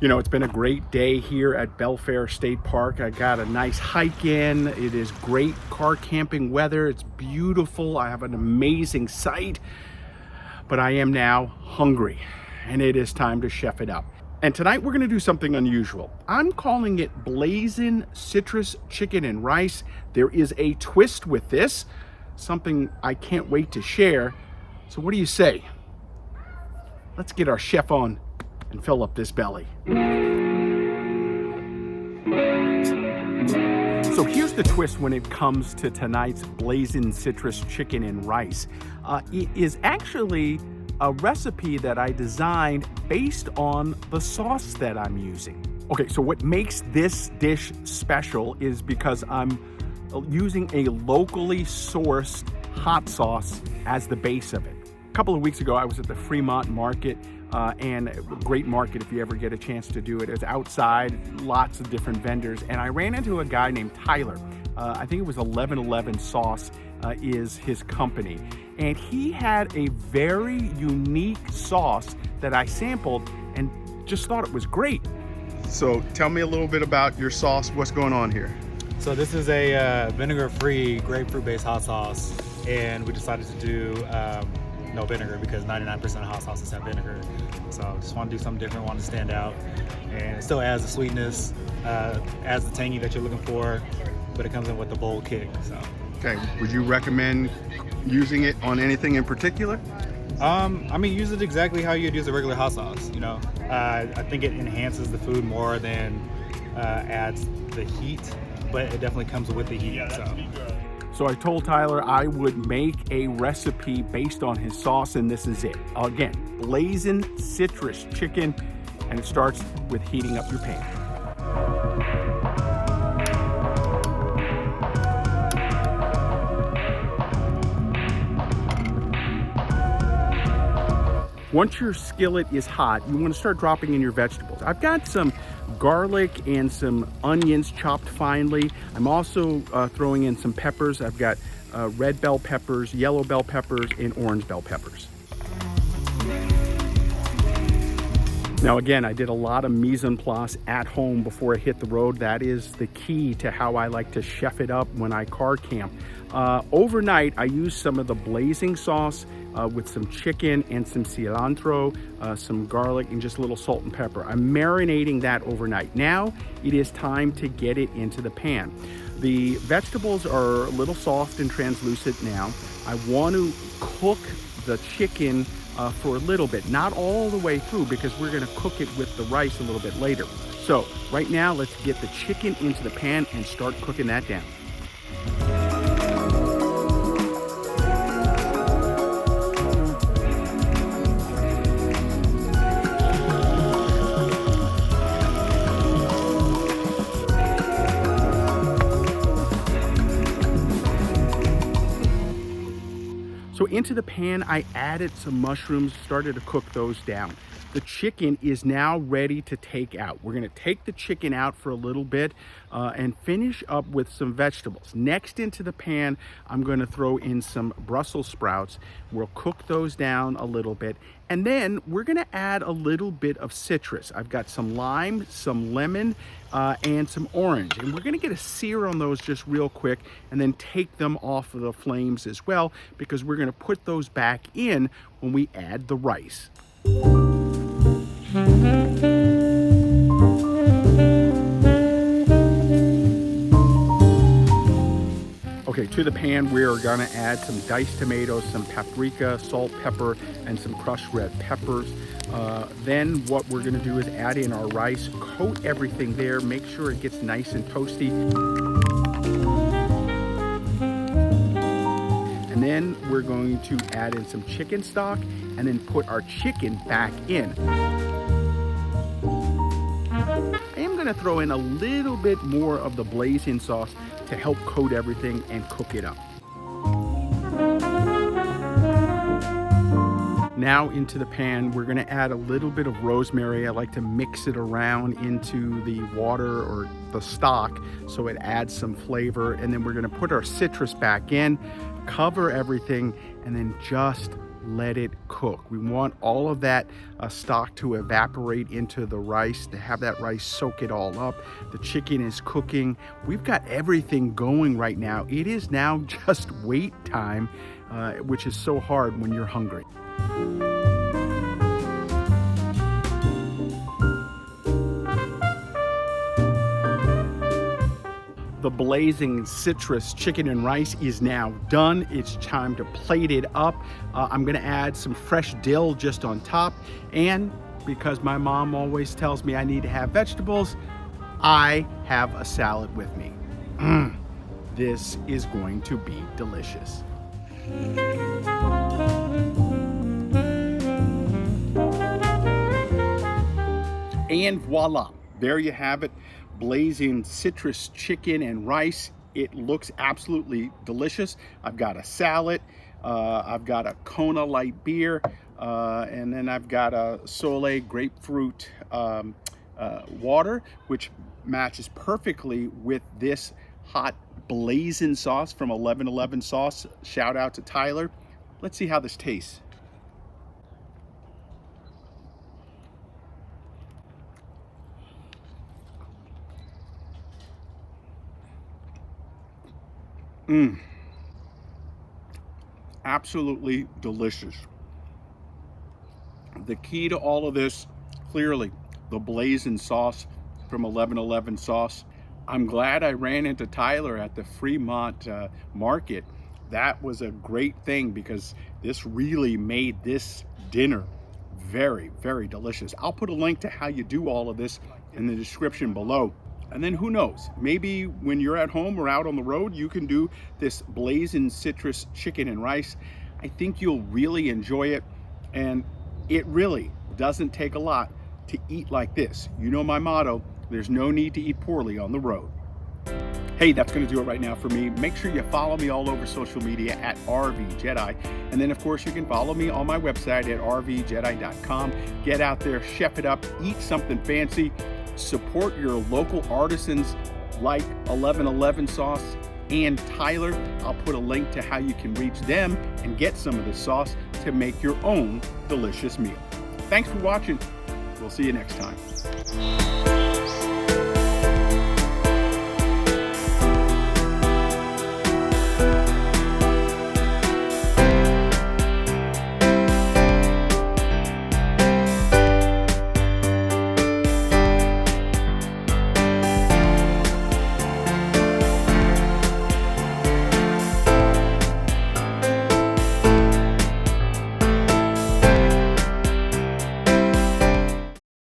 You know, it's been a great day here at Belfair State Park. I got a nice hike in. It is great car camping weather. It's beautiful. I have an amazing site, but I am now hungry and it is time to chef it up. And tonight we're going to do something unusual. I'm calling it Blazin Citrus Chicken and Rice. There is a twist with this, something I can't wait to share. So what do you say? Let's get our chef on and fill up this belly. So here's the twist when it comes to tonight's Blazin Citrus Chicken and Rice. It is actually a recipe that I designed based on the sauce that I'm using. Okay, so what makes this dish special is because I'm using a locally sourced hot sauce as the base of it. A couple of weeks ago, I was at the Fremont Market, and a great market if you ever get a chance to do it. It's outside, lots of different vendors, and I ran into a guy named Tyler. I think it was 1111 Sauce is his company, and he had a very unique sauce that I sampled and just thought it was great. So tell me a little bit about your sauce. What's going on here? So this is a vinegar-free, grapefruit-based hot sauce, and we decided to do no vinegar because 99% of hot sauces have vinegar. So just want to do something different, want to stand out, and it still adds the sweetness, adds the tangy that you're looking for, but it comes in with the bold kick. So. Okay, would you recommend using it on anything in particular? I mean, use it exactly how you'd use a regular hot sauce, you know. I think it enhances the food more than adds the heat, but it definitely comes with the heat. So I told Tyler I would make a recipe based on his sauce, and this is it. Again, Blazin Citrus Chicken, and it starts with heating up your pan. Once your skillet is hot, you want to start dropping in your vegetables. I've got some garlic and some onions chopped finely. I'm also throwing in some peppers. I've got red bell peppers, yellow bell peppers, and orange bell peppers. Now again, I did a lot of mise en place at home before I hit the road. That is the key to how I like to chef it up when I car camp. Overnight, I used some of the blazing sauce with some chicken and some cilantro, some garlic, and just a little salt and pepper. I'm marinating that overnight. Now it is time to get it into the pan. The vegetables are a little soft and translucent now. I want to cook the chicken for a little bit, not all the way through, because we're going to cook it with the rice a little bit later. So right now, let's get the chicken into the pan and start cooking that down. So into the pan, I added some mushrooms, started to cook those down. The chicken is now ready to take out. We're gonna take the chicken out for a little bit and finish up with some vegetables. Next into the pan, I'm gonna throw in some Brussels sprouts. We'll cook those down a little bit. And then we're gonna add a little bit of citrus. I've got some lime, some lemon, and some orange. And we're gonna get a sear on those just real quick and then take them off of the flames as well, because we're gonna put those back in when we add the rice. Okay, to the pan, we're gonna add some diced tomatoes, some paprika, salt, pepper, and some crushed red peppers. Then what we're gonna do is add in our rice, coat everything there, make sure it gets nice and toasty. And then we're going to add in some chicken stock and then put our chicken back in. I am gonna throw in a little bit more of the blazing sauce to help coat everything and cook it up. Now into the pan, we're gonna add a little bit of rosemary. I like to mix it around into the water or the stock so it adds some flavor. And then we're gonna put our citrus back in, cover everything, and then just let it cook. We want all of that stock to evaporate into the rice, to have that rice soak it all up. The chicken is cooking. We've got everything going right now. It is now just wait time, which is so hard when you're hungry. The Blazin Citrus Chicken and Rice is now done. It's time to plate it up. I'm gonna add some fresh dill just on top. And because my mom always tells me I need to have vegetables, I have a salad with me. This is going to be delicious. And voila, there you have it. Blazin Citrus Chicken and Rice. It looks absolutely delicious. I've got a salad, I've got a Kona light beer, and then I've got a Soleil grapefruit water, which matches perfectly with this hot Blazin sauce from 1111 Sauce. Shout out to Tyler. Let's see how this tastes. Absolutely delicious. The key to all of this, clearly, the Blazin sauce from 1111 Sauce. I'm glad I ran into Tyler at the Fremont market. That was a great thing because this really made this dinner very, very delicious. I'll put a link to how you do all of this in the description below. And then who knows, maybe when you're at home or out on the road, you can do this Blazin Citrus Chicken and Rice. I think you'll really enjoy it. And it really doesn't take a lot to eat like this. You know my motto, there's no need to eat poorly on the road. Hey, that's gonna do it right now for me. Make sure you follow me all over social media at RVJEDEYE. And then of course you can follow me on my website at RVJEDEYE.com. Get out there, chef it up, eat something fancy. Support your local artisans like 1111 Sauce and Tyler. I'll put a link to how you can reach them and get some of this sauce to make your own delicious meal. Thanks for watching. We'll see you next time.